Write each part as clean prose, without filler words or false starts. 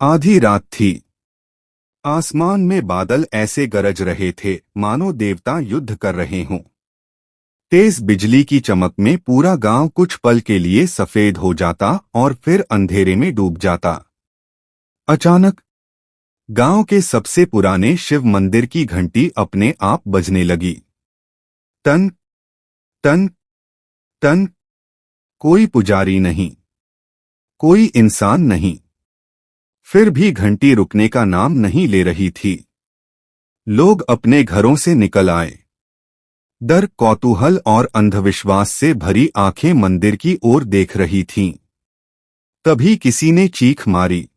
आधी रात थी। आसमान में बादल ऐसे गरज रहे थे मानो देवता युद्ध कर रहे हों। तेज बिजली की चमक में पूरा गांव कुछ पल के लिए सफेद हो जाता और फिर अंधेरे में डूब जाता। अचानक गांव के सबसे पुराने शिव मंदिर की घंटी अपने आप बजने लगी। टन टन टन। कोई पुजारी नहीं, कोई इंसान नहीं। फिर भी घंटी रुकने का नाम नहीं ले रही थी। लोग अपने घरों से निकल आए। डर, कौतूहल और अंधविश्वास से भरी आंखें मंदिर की ओर देख रही थीं। तभी किसी ने चीख मारी,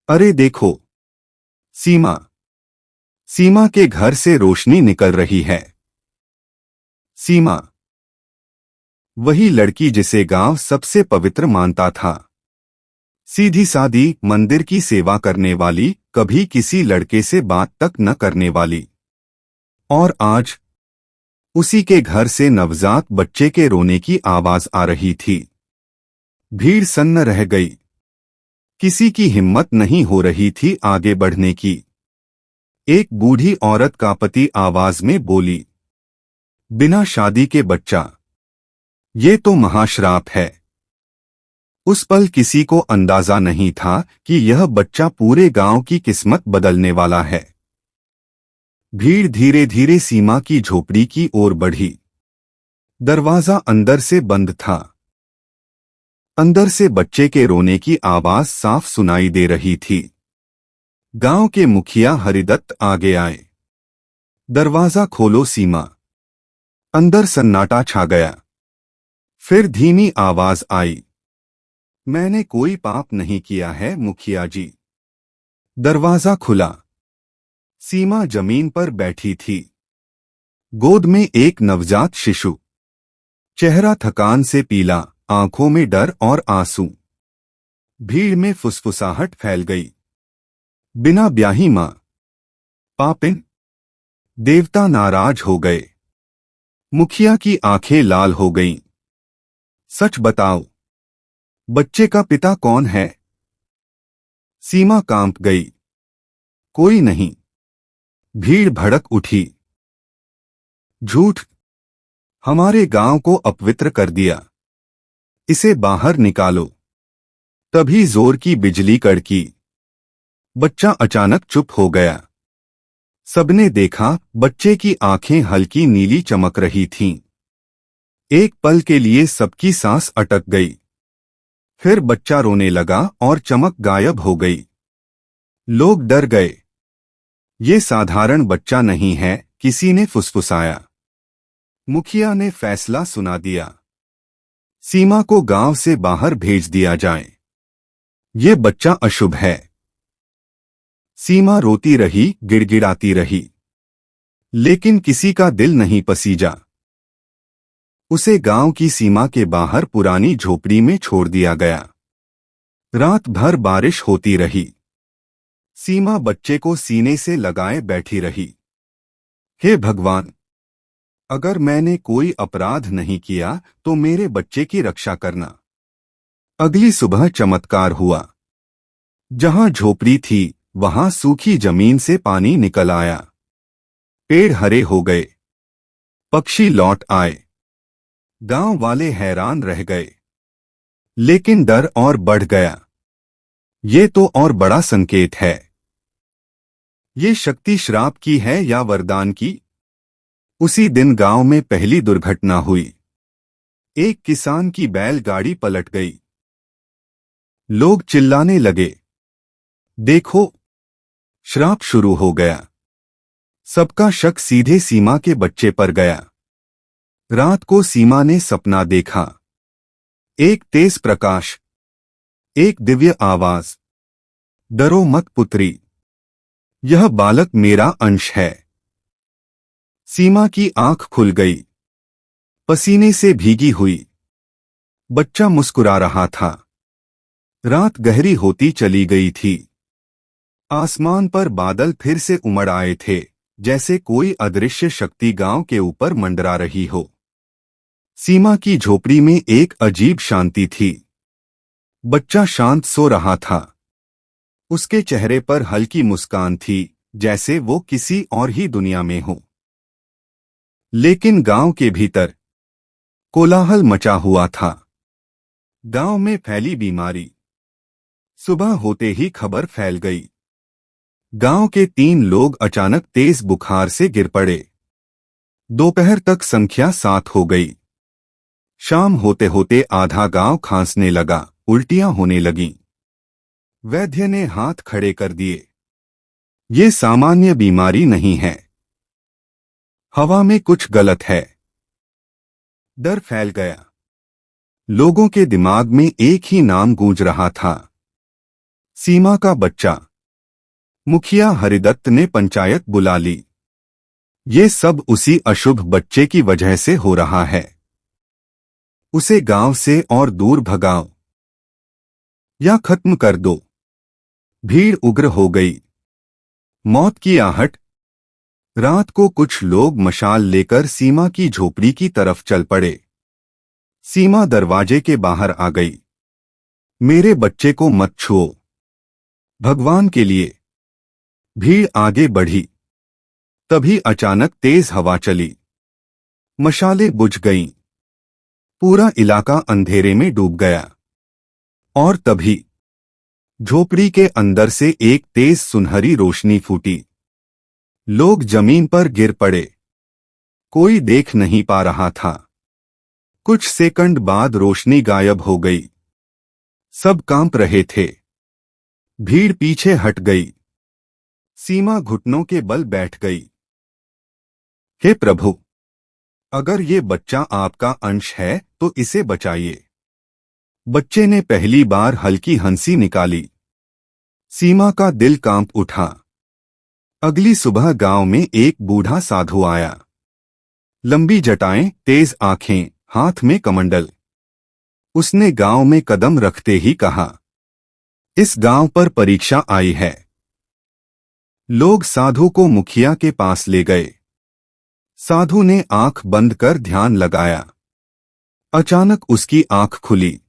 अरे देखो, सीमा! सीमा के घर से रोशनी निकल रही है। सीमा, वही लड़की जिसे गांव सबसे पवित्र मानता था। सीधी सादी, मंदिर की सेवा करने वाली, कभी किसी लड़के से बात तक न करने वाली। और आज उसी के घर से नवजात बच्चे के रोने की आवाज आ रही थी। भीड़ सन्न रह गई। किसी की हिम्मत नहीं हो रही थी आगे बढ़ने की। एक बूढ़ी औरत कांपती आवाज में बोली, बिना शादी के बच्चा, ये तो महाश्राप है। उस पल किसी को अंदाजा नहीं था कि यह बच्चा पूरे गांव की किस्मत बदलने वाला है। भीड़ धीरे धीरे सीमा की झोपड़ी की ओर बढ़ी। दरवाजा अंदर से बंद था। अंदर से बच्चे के रोने की आवाज साफ सुनाई दे रही थी। गांव के मुखिया हरिदत्त आगे आए। दरवाजा खोलो सीमा। अंदर सन्नाटा छा गया। फिर धीमी आवाज आई, मैंने कोई पाप नहीं किया है मुखिया जी। दरवाजा खुला। सीमा जमीन पर बैठी थी। गोद में एक नवजात शिशु। चेहरा थकान से पीला, आंखों में डर और आंसू। भीड़ में फुसफुसाहट फैल गई, बिना ब्याही मां। पापिन! देवता नाराज हो गए। मुखिया की आंखें लाल हो गईं। सच बताओ, बच्चे का पिता कौन है? सीमा कांप गई। कोई नहीं। भीड़ भड़क उठी। झूठ! हमारे गांव को अपवित्र कर दिया। इसे बाहर निकालो। तभी जोर की बिजली कड़की। बच्चा अचानक चुप हो गया। सबने देखा, बच्चे की आंखें हल्की नीली चमक रही थीं। एक पल के लिए सबकी सांस अटक गई। फिर बच्चा रोने लगा और चमक गायब हो गई। लोग डर गए। ये साधारण बच्चा नहीं है, किसी ने फुसफुसाया। मुखिया ने फैसला सुना दिया, सीमा को गांव से बाहर भेज दिया जाए। ये बच्चा अशुभ है। सीमा रोती रही, गिड़गिड़ाती रही, लेकिन किसी का दिल नहीं पसीजा। उसे गांव की सीमा के बाहर पुरानी झोपड़ी में छोड़ दिया गया। रात भर बारिश होती रही। सीमा बच्चे को सीने से लगाए बैठी रही। हे भगवान! अगर मैंने कोई अपराध नहीं किया तो मेरे बच्चे की रक्षा करना। अगली सुबह चमत्कार हुआ। जहां झोपड़ी थी वहां सूखी जमीन से पानी निकल आया। पेड़ हरे हो गए। पक्षी लौट आए। गांव वाले हैरान रह गए। लेकिन डर और बढ़ गया। ये तो और बड़ा संकेत है। ये शक्ति श्राप की है या वरदान की? उसी दिन गांव में पहली दुर्घटना हुई। एक किसान की बैलगाड़ी पलट गई। लोग चिल्लाने लगे, देखो, श्राप शुरू हो गया। सबका शक सीधे सीमा के बच्चे पर गया। रात को सीमा ने सपना देखा। एक तेज प्रकाश, एक दिव्य आवाज, डरो मत पुत्री, यह बालक मेरा अंश है। सीमा की आंख खुल गई, पसीने से भीगी हुई। बच्चा मुस्कुरा रहा था। रात गहरी होती चली गई थी। आसमान पर बादल फिर से उमड़ आए थे, जैसे कोई अदृश्य शक्ति गांव के ऊपर मंडरा रही हो। सीमा की झोपड़ी में एक अजीब शांति थी। बच्चा शांत सो रहा था। उसके चेहरे पर हल्की मुस्कान थी, जैसे वो किसी और ही दुनिया में हो। लेकिन गांव के भीतर कोलाहल मचा हुआ था। गांव में फैली बीमारी। सुबह होते ही खबर फैल गई। गांव के 3 लोग अचानक तेज बुखार से गिर पड़े। दोपहर तक संख्या 7 हो गई। शाम होते होते आधा गांव खांसने लगा, उल्टियां होने लगीं। वैद्य ने हाथ खड़े कर दिए। ये सामान्य बीमारी नहीं है। हवा में कुछ गलत है। डर फैल गया। लोगों के दिमाग में एक ही नाम गूंज रहा था, सीमा का बच्चा। मुखिया हरिदत्त ने पंचायत बुला ली। ये सब उसी अशुभ बच्चे की वजह से हो रहा है। उसे गांव से और दूर भगाओ या खत्म कर दो। भीड़ उग्र हो गई। मौत की आहट। रात को कुछ लोग मशाल लेकर सीमा की झोपड़ी की तरफ चल पड़े। सीमा दरवाजे के बाहर आ गई। मेरे बच्चे को मत छुओ, भगवान के लिए। भीड़ आगे बढ़ी। तभी अचानक तेज हवा चली। मशालें बुझ गईं। पूरा इलाका अंधेरे में डूब गया। और तभी झोपड़ी के अंदर से एक तेज सुनहरी रोशनी फूटी। लोग जमीन पर गिर पड़े। कोई देख नहीं पा रहा था। कुछ सेकंड बाद रोशनी गायब हो गई। सब कांप रहे थे। भीड़ पीछे हट गई। सीमा घुटनों के बल बैठ गई। हे प्रभु, अगर ये बच्चा आपका अंश है तो इसे बचाइए। बच्चे ने पहली बार हल्की हंसी निकाली। सीमा का दिल कांप उठा। अगली सुबह गांव में एक बूढ़ा साधु आया। लंबी जटाएं, तेज आंखें, हाथ में कमंडल। उसने गांव में कदम रखते ही कहा, इस गांव पर परीक्षा आई है। लोग साधु को मुखिया के पास ले गए। साधु ने आंख बंद कर ध्यान लगाया। अचानक उसकी आंख खुली।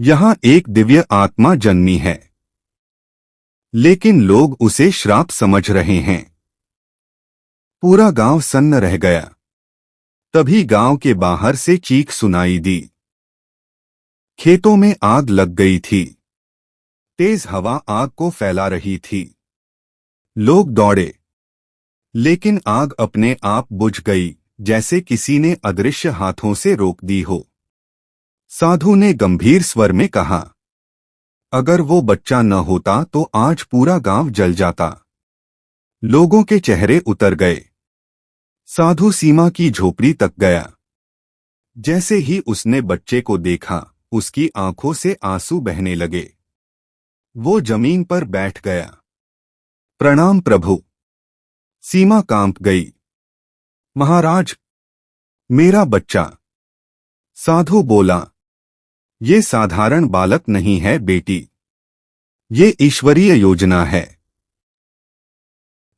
यहां एक दिव्य आत्मा जन्मी है, लेकिन लोग उसे श्राप समझ रहे हैं। पूरा गांव सन्न रह गया। तभी गांव के बाहर से चीख सुनाई दी। खेतों में आग लग गई थी। तेज हवा आग को फैला रही थी। लोग दौड़े, लेकिन आग अपने आप बुझ गई, जैसे किसी ने अदृश्य हाथों से रोक दी हो। साधु ने गंभीर स्वर में कहा, अगर वो बच्चा न होता तो आज पूरा गांव जल जाता। लोगों के चेहरे उतर गए। साधु सीमा की झोपड़ी तक गया। जैसे ही उसने बच्चे को देखा, उसकी आंखों से आंसू बहने लगे। वो जमीन पर बैठ गया। प्रणाम प्रभु। सीमा कांप गई। महाराज, मेरा बच्चा। साधु बोला, ये साधारण बालक नहीं है बेटी, ये ईश्वरीय योजना है।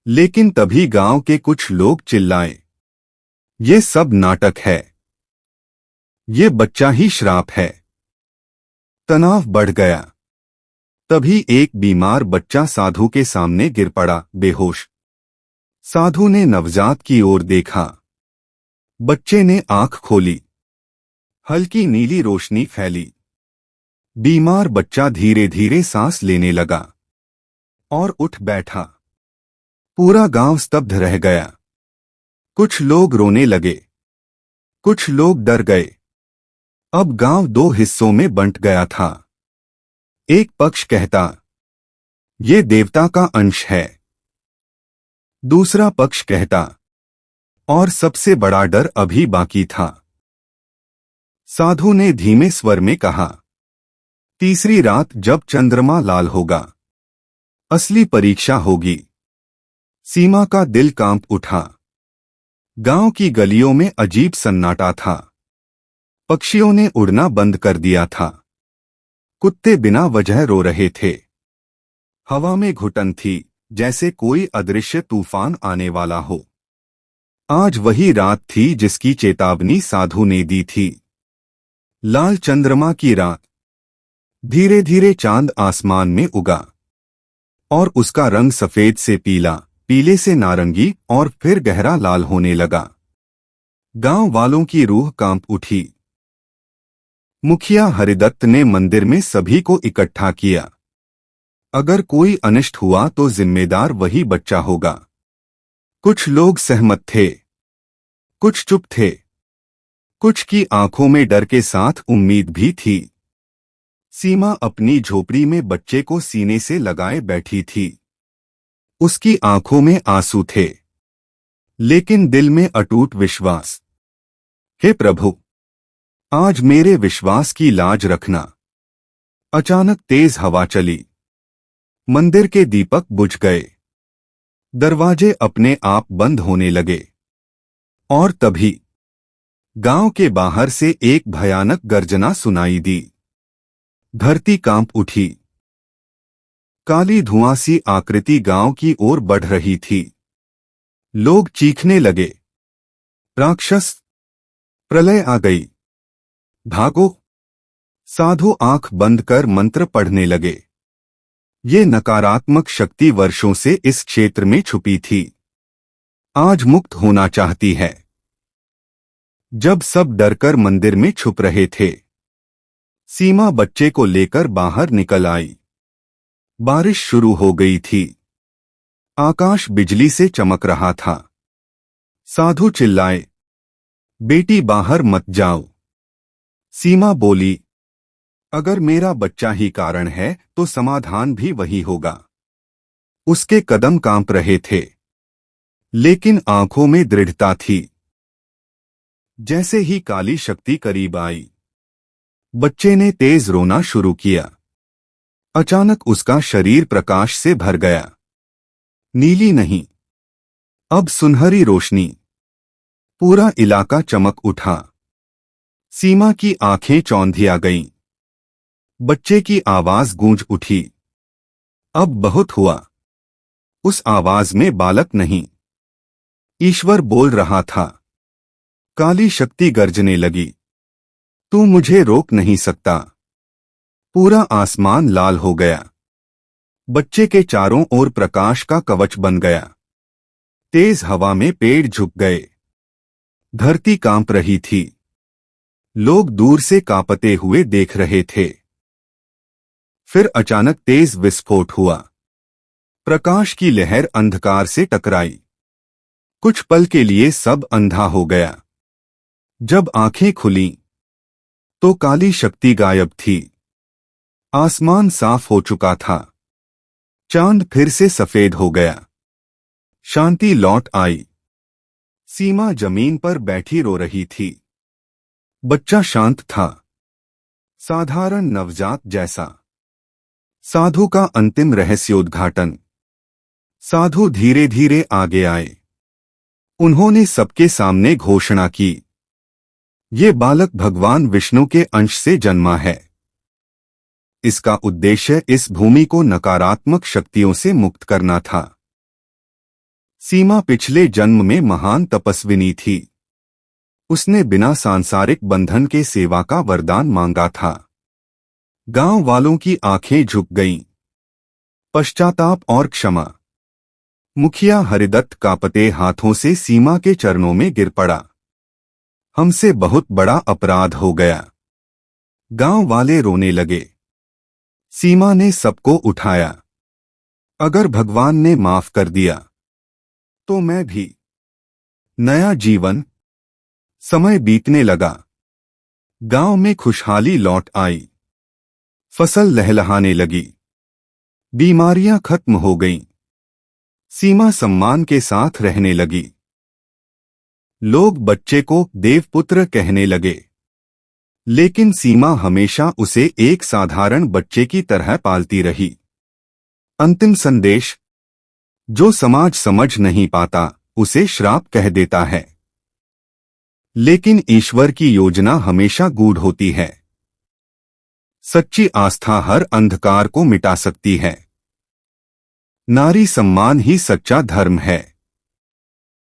लेकिन तभी गांव के कुछ लोग चिल्लाए, ये सब नाटक है, ये बच्चा ही श्राप है। तनाव बढ़ गया। तभी एक बीमार बच्चा साधु के सामने गिर पड़ा, बेहोश। साधु ने नवजात की ओर देखा। बच्चे ने आंख खोली। हल्की नीली रोशनी फैली। बीमार बच्चा धीरे धीरे सांस लेने लगा और उठ बैठा। पूरा गांव स्तब्ध रह गया। कुछ लोग रोने लगे, कुछ लोग डर गए। अब गांव 2 हिस्सों में बंट गया था। एक पक्ष कहता, ये देवता का अंश है। दूसरा पक्ष कहता, और सबसे बड़ा डर अभी बाकी था। साधु ने धीमे स्वर में कहा, तीसरी रात जब चंद्रमा लाल होगा, असली परीक्षा होगी। सीमा का दिल कांप उठा। गांव की गलियों में अजीब सन्नाटा था। पक्षियों ने उड़ना बंद कर दिया था। कुत्ते बिना वजह रो रहे थे। हवा में घुटन थी, जैसे कोई अदृश्य तूफान आने वाला हो। आज वही रात थी जिसकी चेतावनी साधु ने दी थी। लाल चंद्रमा की रात। धीरे धीरे चांद आसमान में उगा। और उसका रंग सफेद से पीला, पीले से नारंगी और फिर गहरा लाल होने लगा। गांव वालों की रूह कांप उठी। मुखिया हरिदत्त ने मंदिर में सभी को इकट्ठा किया। अगर कोई अनिष्ट हुआ तो जिम्मेदार वही बच्चा होगा। कुछ लोग सहमत थे, कुछ चुप थे, कुछ की आंखों में डर के साथ उम्मीद भी थी। सीमा अपनी झोपड़ी में बच्चे को सीने से लगाए बैठी थी। उसकी आंखों में आंसू थे, लेकिन दिल में अटूट विश्वास। हे प्रभु, आज मेरे विश्वास की लाज रखना। अचानक तेज हवा चली। मंदिर के दीपक बुझ गए। दरवाजे अपने आप बंद होने लगे। और तभी गांव के बाहर से एक भयानक गर्जना सुनाई दी। धरती कांप उठी। काली धुआं सी आकृति गांव की ओर बढ़ रही थी। लोग चीखने लगे, राक्षस, प्रलय आ गई, भागो। साधु आंख बंद कर मंत्र पढ़ने लगे। ये नकारात्मक शक्ति वर्षों से इस क्षेत्र में छुपी थी, आज मुक्त होना चाहती है। जब सब डरकर मंदिर में छुप रहे थे, सीमा बच्चे को लेकर बाहर निकल आई। बारिश शुरू हो गई थी। आकाश बिजली से चमक रहा था। साधु चिल्लाए, बेटी बाहर मत जाओ। सीमा बोली, अगर मेरा बच्चा ही कारण है तो समाधान भी वही होगा। उसके कदम कांप रहे थे, लेकिन आंखों में दृढ़ता थी। जैसे ही काली शक्ति करीब आई, बच्चे ने तेज रोना शुरू किया। अचानक उसका शरीर प्रकाश से भर गया। नीली नहीं, अब सुनहरी रोशनी। पूरा इलाका चमक उठा। सीमा की आंखें चौंधिया गईं। बच्चे की आवाज गूंज उठी, अब बहुत हुआ। उस आवाज में बालक नहीं, ईश्वर बोल रहा था। काली शक्ति गर्जने लगी, तू मुझे रोक नहीं सकता। पूरा आसमान लाल हो गया। बच्चे के चारों ओर प्रकाश का कवच बन गया। तेज हवा में पेड़ झुक गए। धरती कांप रही थी। लोग दूर से कांपते हुए देख रहे थे। फिर अचानक तेज विस्फोट हुआ। प्रकाश की लहर अंधकार से टकराई। कुछ पल के लिए सब अंधा हो गया। जब आंखें खुलीं, तो काली शक्ति गायब थी। आसमान साफ हो चुका था। चांद फिर से सफेद हो गया। शांति लौट आई। सीमा जमीन पर बैठी रो रही थी। बच्चा शांत था, साधारण नवजात जैसा। साधु का अंतिम रहस्योद्घाटन। साधु धीरे धीरे आगे आए। उन्होंने सबके सामने घोषणा की, ये बालक भगवान विष्णु के अंश से जन्मा है। इसका उद्देश्य इस भूमि को नकारात्मक शक्तियों से मुक्त करना था। सीमा पिछले जन्म में महान तपस्विनी थी। उसने बिना सांसारिक बंधन के सेवा का वरदान मांगा था। गांव वालों की आंखें झुक गईं। पश्चाताप और क्षमा। मुखिया हरिदत्त कांपते हाथों से सीमा के चरणों में गिर पड़ा। हमसे बहुत बड़ा अपराध हो गया। गांव वाले रोने लगे। सीमा ने सबको उठाया। अगर भगवान ने माफ कर दिया, तो मैं भी। नया जीवन। समय बीतने लगा। गांव में खुशहाली लौट आई। फसल लहलहाने लगी। बीमारियां खत्म हो गईं। सीमा सम्मान के साथ रहने लगी। लोग बच्चे को देवपुत्र कहने लगे, लेकिन सीमा हमेशा उसे एक साधारण बच्चे की तरह पालती रही। अंतिम संदेश, जो समाज समझ नहीं पाता उसे श्राप कह देता है, लेकिन ईश्वर की योजना हमेशा गूढ़ होती है। सच्ची आस्था हर अंधकार को मिटा सकती है। नारी सम्मान ही सच्चा धर्म है।